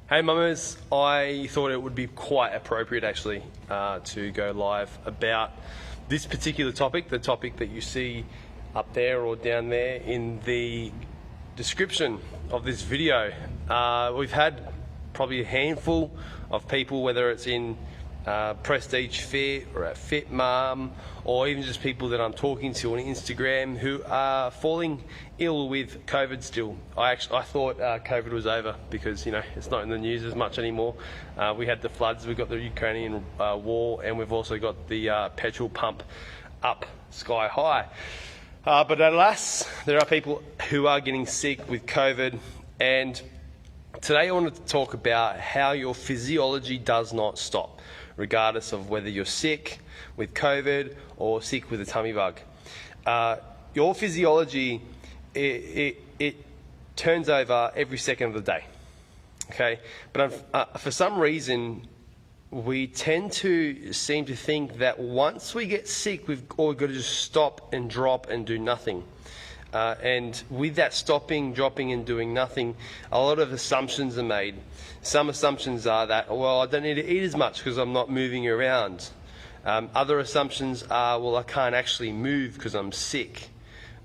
Hey mummers, I thought it would be quite appropriate actually to go live about this particular topic, the topic that you see up there or down there in the description of this video. We've had probably a handful of people, whether it's in Prestige Fit or at Fit Mum, or even just people that I'm talking to on Instagram who are falling ill with COVID still. I thought COVID was over because, it's not in the news as much anymore. We had the floods, we've got the Ukrainian war, and we've also got the petrol pump up sky high. But alas, there are people who are getting sick with COVID, and today I wanted to talk about how your physiology does not stop, regardless of whether you're sick with COVID or sick with a tummy bug. Your physiology, it turns over every second of the day, okay? But for some reason, we tend to seem to think that once we get sick, we've got to just stop and drop and do nothing. And with that stopping, dropping and doing nothing, a lot of assumptions are made. Some assumptions are that, well, I don't need to eat as much because I'm not moving around. Other assumptions are, well, I can't actually move because I'm sick.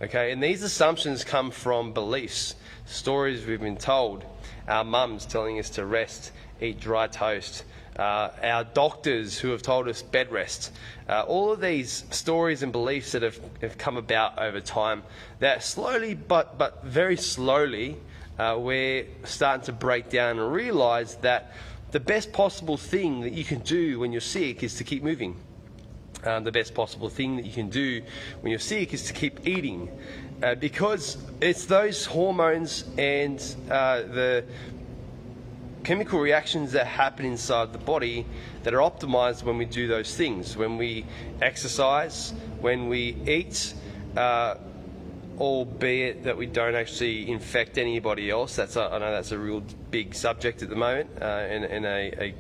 Okay, and these assumptions come from beliefs, stories we've been told, our mums telling us to rest, eat dry toast, our doctors who have told us bed rest. All of these stories and beliefs that have come about over time, that slowly but very slowly we're starting to break down and realise that the best possible thing that you can do when you're sick is to keep moving. The best possible thing that you can do when you're sick is to keep eating, because it's those hormones and the chemical reactions that happen inside the body that are optimized when we do those things, when we exercise, when we eat, albeit that we don't actually infect anybody else. I know that's a real big subject at the moment, and a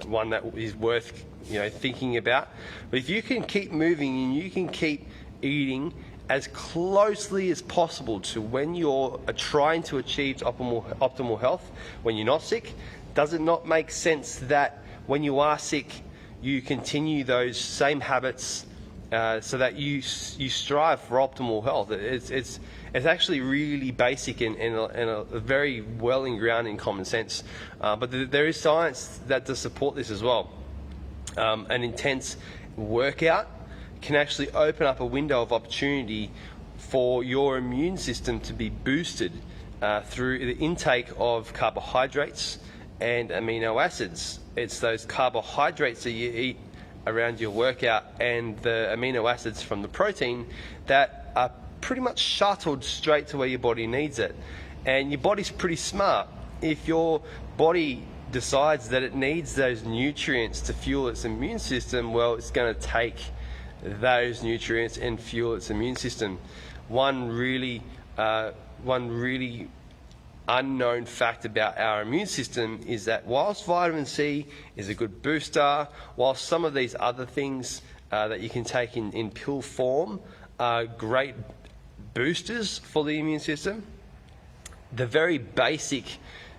one that is worth thinking about. But if you can keep moving and you can keep eating as closely as possible to when you're trying to achieve optimal health, when you're not sick, does it not make sense that when you are sick, you continue those same habits so that you strive for optimal health? It's actually really basic and a very well ingrained in common sense. But there is science that does support this as well. An intense workout can actually open up a window of opportunity for your immune system to be boosted through the intake of carbohydrates and amino acids. It's those carbohydrates that you eat around your workout and the amino acids from the protein that are pretty much shuttled straight to where your body needs it. And your body's pretty smart. If your body decides that it needs those nutrients to fuel its immune system, well, it's going to take those nutrients and fuel its immune system. One really unknown fact about our immune system is that whilst vitamin C is a good booster, whilst some of these other things that you can take in pill form are great boosters for the immune system, the very basic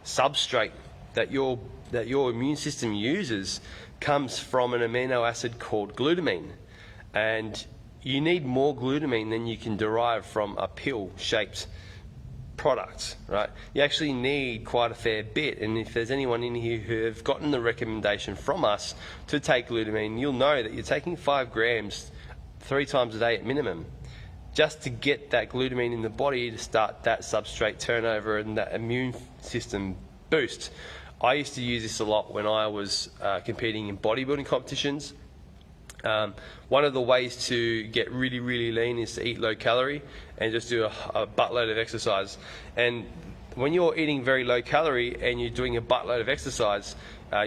substrate that your immune system uses comes from an amino acid called glutamine. And you need more glutamine than you can derive from a pill-shaped product, right? You actually need quite a fair bit. And if there's anyone in here who have gotten the recommendation from us to take glutamine, you'll know that you're taking 5 grams 3 times a day at minimum, just to get that glutamine in the body to start that substrate turnover and that immune system boost. I used to use this a lot when I was competing in bodybuilding competitions. One of the ways to get really, really lean is to eat low calorie and just do a buttload of exercise. And when you're eating very low calorie and you're doing a buttload of exercise,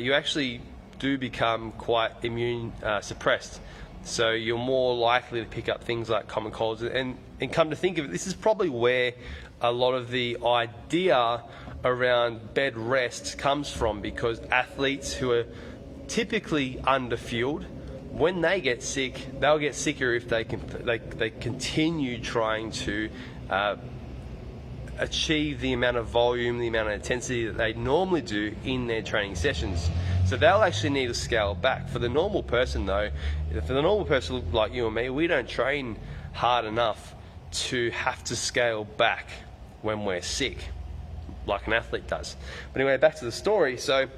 you actually do become quite immune suppressed. So you're more likely to pick up things like common colds. And come to think of it, this is probably where a lot of the idea around bed rest comes from, because athletes who are typically underfueled, when they get sick, they'll get sicker if they continue trying to achieve the amount of volume, the amount of intensity that they normally do in their training sessions. So they'll actually need to scale back. For the normal person though, for the normal person like you and me, we don't train hard enough to have to scale back when we're sick, like an athlete does. But anyway, back to the story. So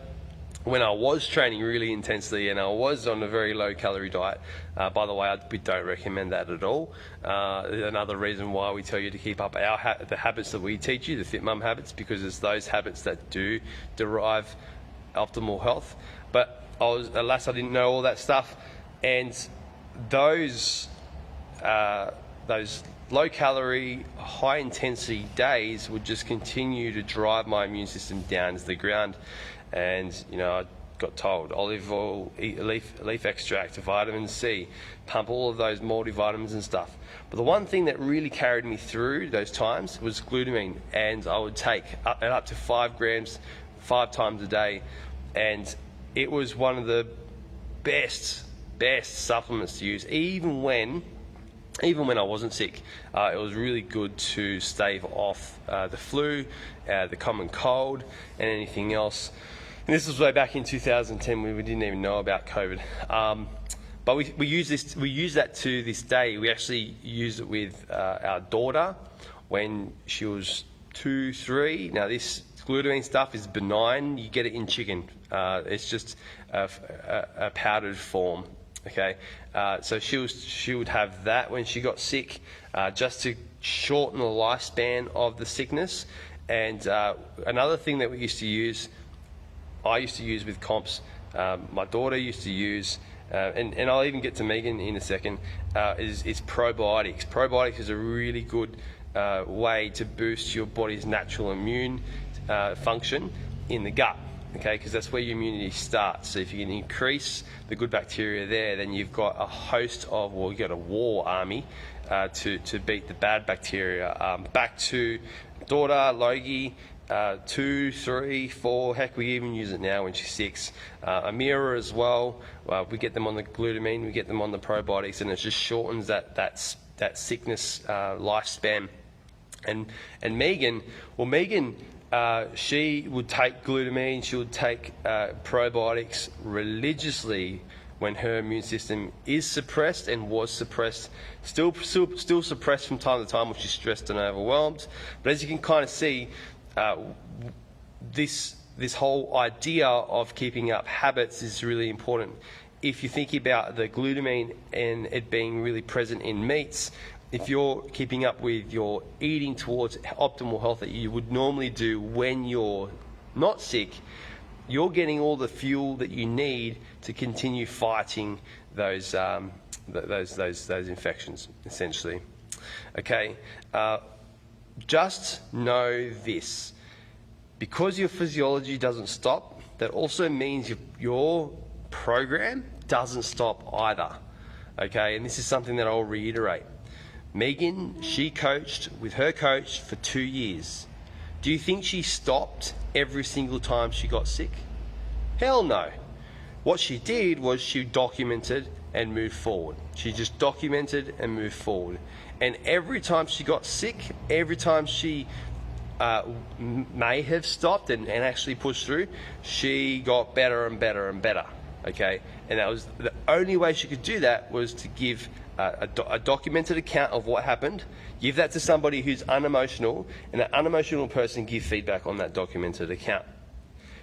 when I was training really intensely and I was on a very low calorie diet, by the way, we don't recommend that at all. Another reason why we tell you to keep up the habits that we teach you, the Fit Mum habits, because it's those habits that do derive optimal health. But alas, I didn't know all that stuff, and those low calorie, high intensity days would just continue to drive my immune system down to the ground. And I got told olive oil, eat leaf extract, vitamin C, pump all of those multivitamins and stuff. But the one thing that really carried me through those times was glutamine, and I would take up to 5 grams 5 times a day, and it was one of the best supplements to use, even when I wasn't sick. It was really good to stave off the flu, the common cold, and anything else. And this was way back in 2010 when we didn't even know about COVID. But we use that to this day. We actually use it with our daughter when she was 2, 3. Now this glutamine stuff is benign. You get it in chicken. It's just a powdered form. Okay, so she would have that when she got sick, just to shorten the lifespan of the sickness. And another thing that I used to use with comps, my daughter used to use, and I'll even get to Megan in a second, is probiotics. Probiotics is a really good way to boost your body's natural immune function in the gut. Okay, because that's where your immunity starts. So if you can increase the good bacteria there, then you've got a host of, well, you've got a war army to beat the bad bacteria. Back to daughter, Logie, 2, 3, 4, heck, we even use it now when she's 6. Amira as well, we get them on the glutamine, we get them on the probiotics, and it just shortens that sickness lifespan. And Megan, she would take glutamine, she would take probiotics religiously when her immune system is suppressed and was suppressed, still suppressed from time to time when she's stressed and overwhelmed. But as you can kind of see, this whole idea of keeping up habits is really important. If you think about the glutamine and it being really present in meats, if you're keeping up with your eating towards optimal health that you would normally do when you're not sick, you're getting all the fuel that you need to continue fighting those infections, essentially. Okay, just know this: because your physiology doesn't stop, that also means your program doesn't stop either. Okay, and this is something that I'll reiterate. Megan, she coached with her coach for 2 years. Do you think she stopped every single time she got sick? Hell no. What she did was she documented and moved forward. She just documented and moved forward. And every time she got sick, every time she may have stopped and actually pushed through, she got better and better and better. Okay, and that was the only way she could do that, was to give a documented account of what happened, give that to somebody who's unemotional, and that unemotional person give feedback on that documented account.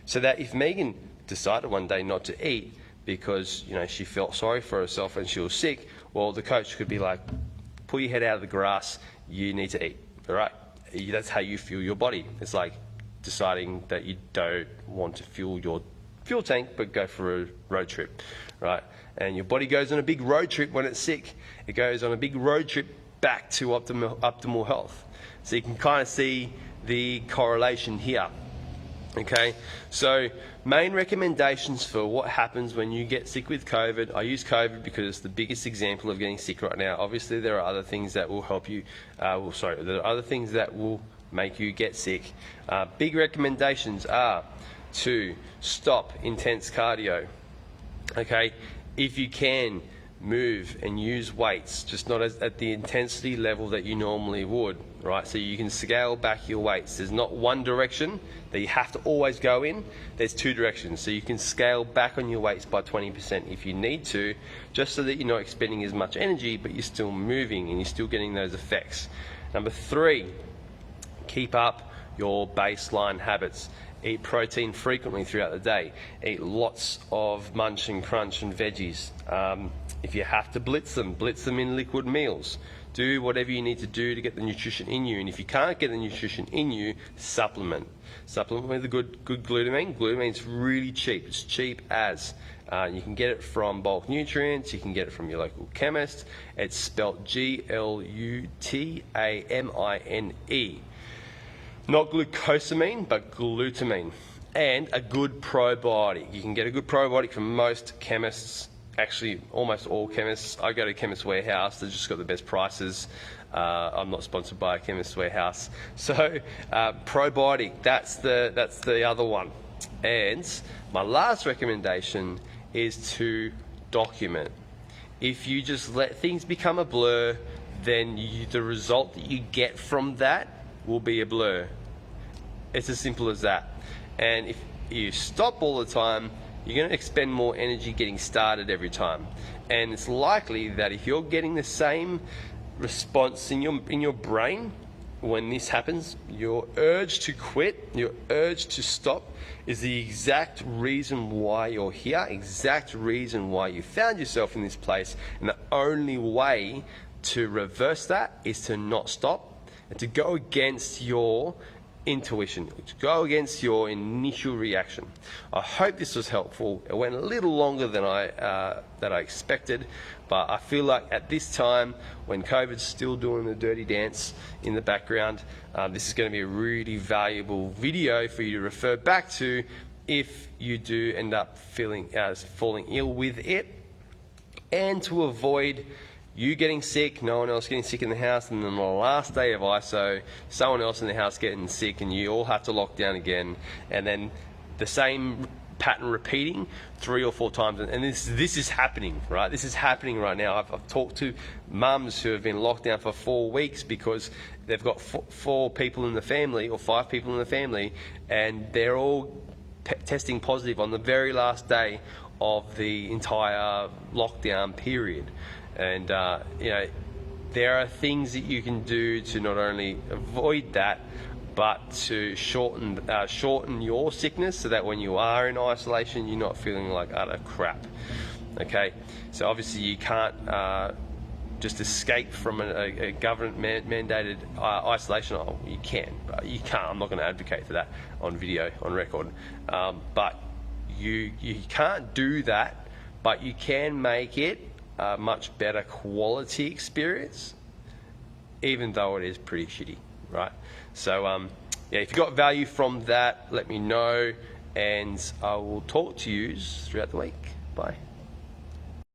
So that if Megan decided one day not to eat because she felt sorry for herself and she was sick, well, the coach could be like, pull your head out of the grass, you need to eat. All right, that's how you fuel your body. It's like deciding that you don't want to fuel your fuel tank but go for a road trip, right? And your body goes on a big road trip when it's sick. It goes on a big road trip back to optimal health. So you can kind of see the correlation here. Okay, so main recommendations for what happens when you get sick with COVID. I use COVID because it's the biggest example of getting sick right now. Obviously, there are other things that will help you. There are other things that will make you get sick. Big recommendations are to stop intense cardio. Okay, if you can, move and use weights, just not at the intensity level that you normally would. right? So you can scale back your weights. There's not one direction that you have to always go in. There's two directions. So you can scale back on your weights by 20% if you need to, just so that you're not expending as much energy, but you're still moving and you're still getting those effects. Number 3, keep up your baseline habits. Eat protein frequently throughout the day. Eat lots of munch and crunch and veggies. If you have to blitz them in liquid meals. Do whatever you need to do to get the nutrition in you. And if you can't get the nutrition in you, supplement. Supplement with a good glutamine. Glutamine's really cheap. It's cheap as. You can get it from bulk nutrients. You can get it from your local chemist. It's spelled Glutamine. Not glucosamine, but glutamine. And a good probiotic. You can get a good probiotic from most chemists. Actually, almost all chemists. I go to Chemist Warehouse. They've just got the best prices. I'm not sponsored by a Chemist Warehouse. So, probiotic, that's the other one. And my last recommendation is to document. If you just let things become a blur, then the result that you get from that will be a blur. It's as simple as that. And if you stop all the time, you're going to expend more energy getting started every time. And it's likely that if you're getting the same response in your brain when this happens, your urge to quit, your urge to stop is the exact reason why you're here, exact reason why you found yourself in this place. And the only way to reverse that is to not stop and to go against your intuition, to go against your initial reaction. I hope this was helpful. It went a little longer than I expected, but I feel like at this time, when COVID's still doing the dirty dance in the background, this is going to be a really valuable video for you to refer back to if you do end up falling ill with it, and to avoid you getting sick, no one else getting sick in the house, and then the last day of ISO, someone else in the house getting sick, and you all have to lock down again, and then the same pattern repeating 3 or 4 times. And this is happening, right? This is happening right now. I've talked to mums who have been locked down for 4 weeks because they've got 4 people in the family or 5 people in the family, and they're all testing positive on the very last day of the entire lockdown period. And there are things that you can do to not only avoid that, but to shorten your sickness, so that when you are in isolation, you're not feeling like utter crap. Okay, so obviously you can't just escape from a government mandated isolation. Oh, you can, but you can't. I'm not going to advocate for that on video, on record. But you can't do that, but you can make it a much better quality experience, even though it is pretty shitty, right? So yeah, if you got value from that, let me know, and I will talk to you throughout the week. Bye.